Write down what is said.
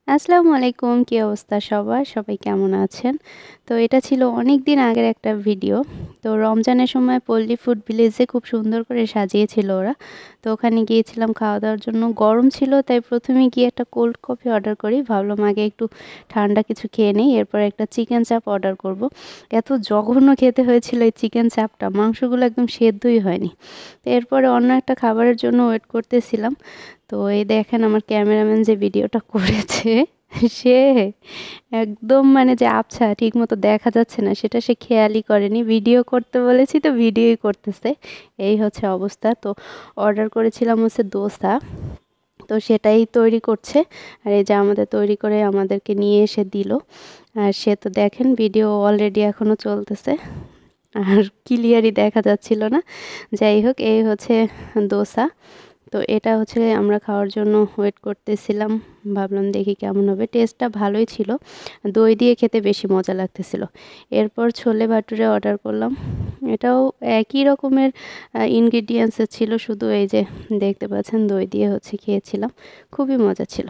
আসসালামু আলাইকুম, কি অবস্থা সবার? সবাই কেমন আছেন? তো এটা ছিল অনেকদিন আগের একটা ভিডিও। তো রমজানের সময় পল্লী ফুড ভিলেজে খুব সুন্দর করে সাজিয়েছিল ওরা। তো ওখানে গিয়েছিলাম খাওয়া-দাওয়ার জন্য। গরম ছিল তাই ১ম এ গিয়ে একটা কোল্ড কফি অর্ডার করি। ভাবলাম আগে একটু ঠান্ডা কিছু খেয়ে নেই। এরপর একটা চিকেন চাপ অর্ডার করব। এত জঘন্য খেতে হয়েছিল এই চিকেন চাপটা। মাংসগুলো একদম সেদ্ধই হয়নি। তো এরপরে অন্য একটা খাবারের জন্য ওয়েট করতেছিলাম। তো এই দেখেন আমার ক্যামেরাম্যান যে ভিডিওটা করেছে সে একদম মানে যে আবছা ঠিকমতো দেখা যাচ্ছে না সেটা সে খেয়ালই করেনি। ভিডিও করতে বলেছি তো ভিডিওই করতেছে। এই হচ্ছে অবস্থা। তো অর্ডার করেছিলাম হচ্ছে দোসা। তো সেটাই তৈরি করছে। আর এই যে আমাদের তৈরি করে আমাদেরকে নিয়ে এসে দিল। আর সে তো দেখেন ভিডিও অলরেডি এখনো চলতেছে। আর ক্লিয়ারই দেখা যাচ্ছিল না। যাই হোক এই হচ্ছে দোসা। তো এটা হচ্ছে আমরা খাওয়ার জন্য ওয়েট করতেছিলাম। ভাবলাম দেখি কেমন হবে। টেস্টটা ভালোই ছিল। দই দিয়ে খেতে বেশি মজা লাগতেছিল। এরপর ছোলে ভাটুরে অর্ডার করলাম। এটাও একই রকমের ইনগ্রিডিয়েন্টস ছিল, শুধু এই যে দেখতে পাচ্ছেন দই দিয়ে হচ্ছে খেয়েছিলাম। খুবই মজা ছিল।